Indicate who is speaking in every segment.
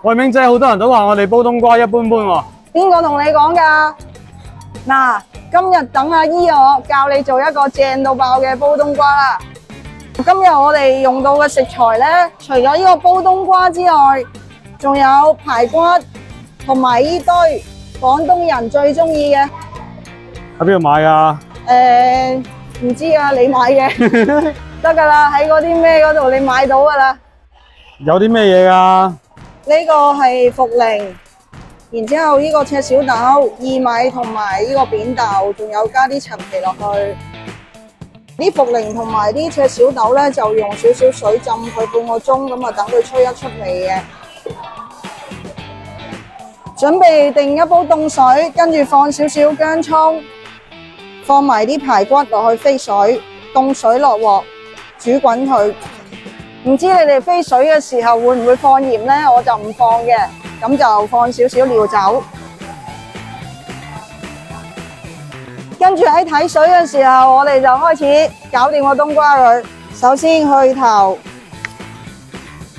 Speaker 1: 喂，明姐，好多人都話我哋煲冬瓜一般般喎。
Speaker 2: 邊個同你講㗎？嗱，今日等阿姨我教你做一個正到爆嘅煲冬瓜啦。今日我哋用到嘅食材咧，除咗呢個煲冬瓜之外，仲有排骨同埋呢堆廣東人最中意嘅。
Speaker 1: 喺邊度買㗎？
Speaker 2: 唔知啊，你買嘅得㗎啦，喺嗰啲咩嗰度你買到㗎啦。
Speaker 1: 有啲咩嘢㗎？
Speaker 2: 呢個係茯苓，然之後呢個赤小豆、薏米同埋呢個扁豆，仲有加啲陳皮落去。啲茯苓同埋啲赤小豆咧，就用少少水浸佢半個鐘，咁啊等佢吹一出味嘅。準備定一煲凍水，跟住放少少薑葱，放埋啲排骨落去飛水，凍水落鑊煮滾佢。唔知你哋飛水嘅時候會唔會放鹽呢？我就唔放嘅，咁就放少少料酒。跟住喺睇水嘅時候，我哋就開始搞掂個冬瓜佢。首先去頭，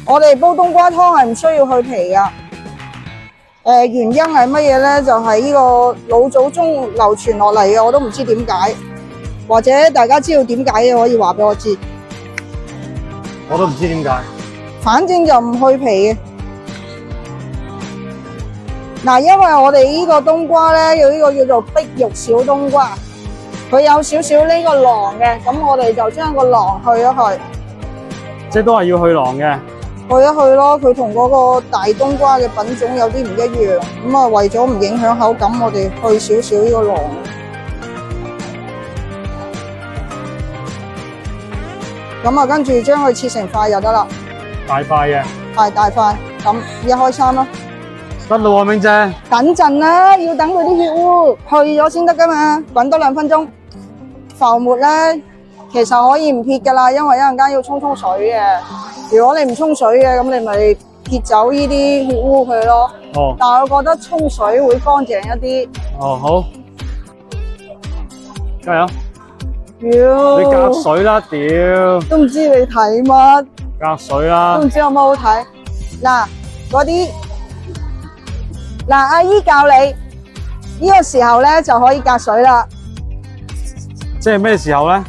Speaker 2: 我哋煲冬瓜湯係唔需要去皮噶。原因係乜嘢呢？就係呢個老祖宗流傳落嚟嘅，我都唔知點解，或者大家知道點解嘅可以話俾我知。
Speaker 1: 我都唔知點解。
Speaker 2: 反正就唔去皮嘅。嗱，因為我哋呢個冬瓜咧，有呢個叫做碧玉小冬瓜，佢有少少呢個囊嘅，咁我哋就將個囊去咗去。
Speaker 1: 即係都係要去囊嘅。
Speaker 2: 去一去咯，佢同嗰個大冬瓜嘅品種有啲唔一樣，咁啊為咗唔影響口感，我哋去少少呢個囊。咁啊，跟住將佢切成塊就得啦。
Speaker 1: 大塊嘅。
Speaker 2: 係大塊。咁一開三啦。
Speaker 1: 得啦喎，明姐。
Speaker 2: 等陣啦，要等佢啲血污去咗先得噶嘛，滾多2分鐘。浮沫咧，其實可以唔撇噶啦，因為一陣間要沖水嘅。如果你唔沖水嘅，咁你咪撇走呢啲血污佢咯。
Speaker 1: 哦。
Speaker 2: 但係我覺得沖水會乾淨一啲。
Speaker 1: 哦，好。加油！
Speaker 2: 妖，
Speaker 1: 你隔水啦，屌！
Speaker 2: 都唔知你睇乜？
Speaker 1: 隔水啦。
Speaker 2: 都唔知有乜好睇。嗱，嗰啲，嗱，阿姨教你，呢個時候咧就可以隔水啦。
Speaker 1: 即係咩時候咧？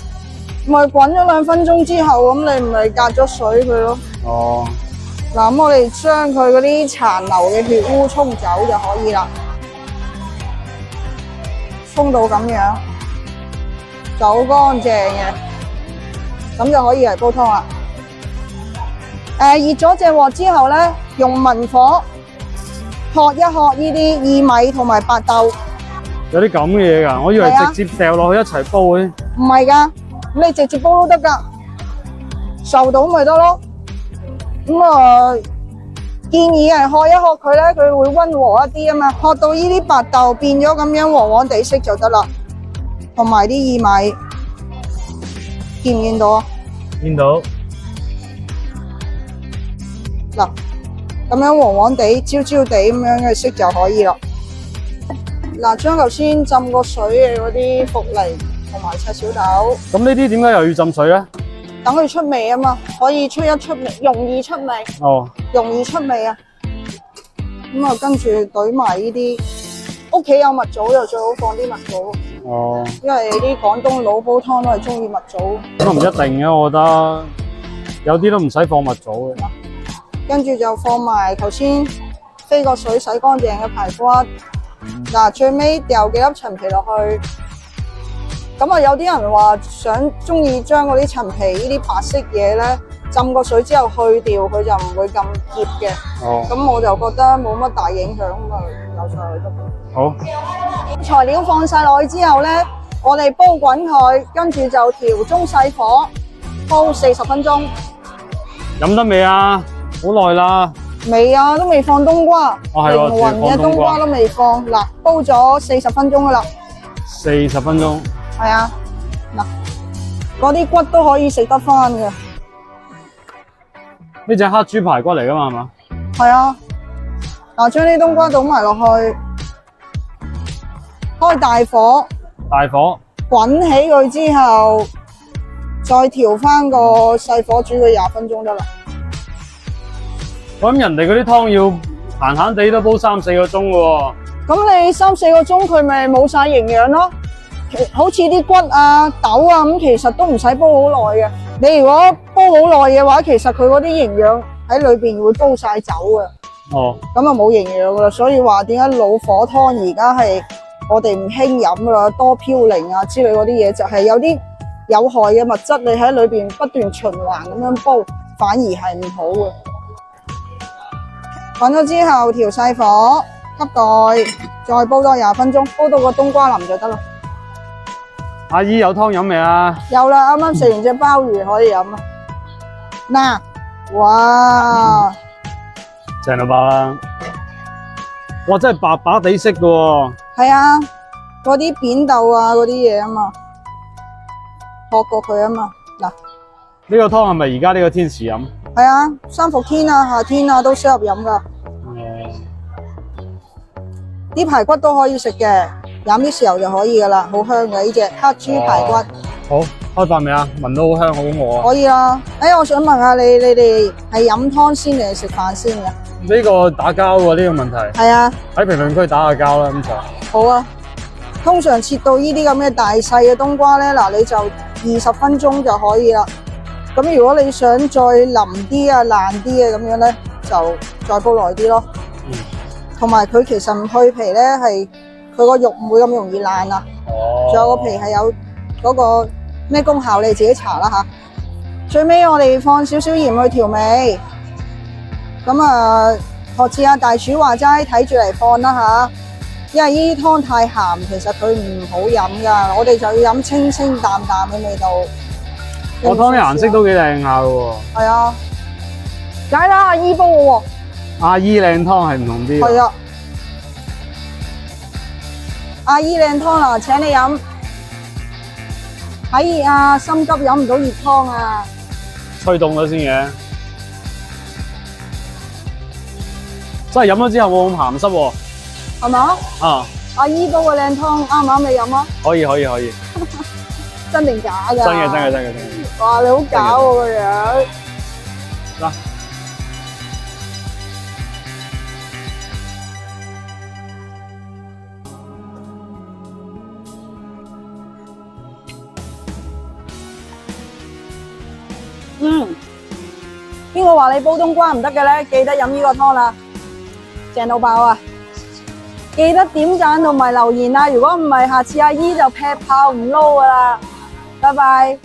Speaker 2: 咪滾咗2分鐘之後，咁你咪隔咗水佢咯。
Speaker 1: 哦。
Speaker 2: 嗱，咁我哋將佢嗰啲殘留嘅血污沖走就可以啦。沖到咁樣。就好乾淨嘅，咁就可以嚟煲湯啦。熱咗隻鑊之後咧，用文火喝一喝呢啲薏米同埋白豆。
Speaker 1: 有啲咁嘅嘢㗎，我以為直接掉落去一齊煲嘅。
Speaker 2: 唔係㗎，咁你直接煲都得㗎，受到咪得咯。咁建議係喝一喝佢咧，佢會溫和一啲啊嘛。喝到呢啲白豆變咗咁樣黃黃地色就得啦。同埋啲薏米，見唔見到啊？
Speaker 1: 見到。
Speaker 2: 嗱，咁樣黃黃地、焦焦地咁樣嘅色就可以啦。嗱，將頭先浸過水嘅嗰啲茯苓同埋赤小豆。
Speaker 1: 咁呢啲點解又要浸水咧？
Speaker 2: 等佢出味啊嘛，可以出味，容易出味。
Speaker 1: 哦。
Speaker 2: 容易出味啊！咁啊，跟住懟埋呢啲。屋企有蜜棗就最好放啲蜜棗。
Speaker 1: 哦。因
Speaker 2: 為啲廣東佬煲湯都係中意蜜棗。
Speaker 1: 咁唔一定嘅，我覺得有啲都唔使放蜜棗嘅。
Speaker 2: 跟住就放埋頭先飛個水洗乾淨嘅排骨。嗱，最尾掉幾粒陳皮落去。咁啊，有啲人話中意將嗰啲陳皮呢啲白色嘢咧，浸個水之後去掉，佢就唔會咁澀嘅。
Speaker 1: 哦。咁
Speaker 2: 我就覺得冇乜大影響，咁啊有上去得。
Speaker 1: 好。
Speaker 2: 材料放晒落去之後咧，我哋煲滾佢，跟住就調中細火煲40分鐘。
Speaker 1: 飲得未啊？好耐啦。
Speaker 2: 未啊，都未放冬瓜。
Speaker 1: 哦，係喎，
Speaker 2: 靈魂嘅冬瓜都未放。嗱，煲咗40分鐘噶啦。
Speaker 1: 40分鐘。
Speaker 2: 係啊，嗱，嗰啲骨都可以食得翻嘅。
Speaker 1: 呢隻黑豬排骨嚟噶嘛，係嘛？
Speaker 2: 係啊。嗱，將啲冬瓜倒埋落去，開大火。
Speaker 1: 大火。
Speaker 2: 滾起佢之後，再調翻個細火煮佢20分鐘得啦。
Speaker 1: 我諗人哋嗰啲湯要閒閒地都煲3、4個鐘喎。
Speaker 2: 咁你3、4個鐘佢咪冇晒營養咯？好似啲骨啊、豆啊咁，其實都唔使煲好耐嘅。你如果煲好耐嘅話，其實佢嗰啲營養喺裏邊會煲晒走嘅。
Speaker 1: 哦，
Speaker 2: 咁啊冇營養噶啦，所以話點解老火湯而家係我哋唔興飲噶啦，多嘌呤啊之類嗰啲嘢，就係有啲有害嘅物質，你喺裏邊不斷循環咁樣煲，反而係唔好嘅。滾咗之後調細火，吸蓋，再煲多20分鐘，煲到個冬瓜腍就得啦。
Speaker 1: 阿姨有湯飲未啊？
Speaker 2: 有啦，啱啱食完隻鮑魚可以飲啦。嗱，哇，
Speaker 1: 正到爆啦！哇，真係白白地色嘅喎。
Speaker 2: 係啊，嗰啲扁豆啊，嗰啲嘢啊嘛，學過佢啊嘛。嗱，
Speaker 1: 呢個湯係咪而家呢個天時飲？
Speaker 2: 係啊，三伏天啊、夏天啊都適合飲噶。啲排骨都可以食嘅，飲啲豉油就可以噶啦，好香嘅呢隻黑豬排骨。
Speaker 1: 好，開飯未啊？聞到好香，好餓啊！
Speaker 2: 可以啦。我想問下你哋係飲湯先定係食飯先嘅？
Speaker 1: 呢個打交喎，呢個問題。
Speaker 2: 係啊，
Speaker 1: 喺評論區打下交啦，咁就。
Speaker 2: 好啊。通常切到呢啲咁嘅大細嘅冬瓜咧，嗱你就20分鐘就可以啦。咁如果你想再腍啲啊、爛啲嘅咁樣咧，就再煲耐啲咯。同埋佢其實唔去皮咧，係佢個肉唔會咁容易爛啊。仲有個皮係有嗰個咩功效，你自己查啦吓。最尾我哋放少少鹽去調味。咁啊，學似阿大廚話齋，睇住嚟放啦吓。因為呢啲湯太鹹，其實佢唔好飲噶。我哋就要飲清清淡淡嘅味道。
Speaker 1: 個湯啲顏色都幾靚下嘅喎。
Speaker 2: 係啊，梗係啦，阿姨煲嘅喎。
Speaker 1: 阿姨靚湯係唔同啲。
Speaker 2: 係啊，阿姨靚湯啦，請你飲。睇熱啊，心急飲唔到熱湯啊。
Speaker 1: 吹凍咗先嘅。真係飲咗之後冇咁鹹濕喎。
Speaker 2: 係嘛？
Speaker 1: 啊！
Speaker 2: 阿姨煲嘅靚湯啱唔啱你飲啊？
Speaker 1: 可以。
Speaker 2: 真定假㗎？
Speaker 1: 真嘅。
Speaker 2: 哇！你好搞喎個樣。
Speaker 1: 嗱，
Speaker 2: 邊個話你煲冬瓜唔得嘅咧？記得飲呢個湯啦，正到爆啊！記得點讚同埋留言啊！如果唔係，下次阿姨就劈炮唔撈噶啦。拜拜。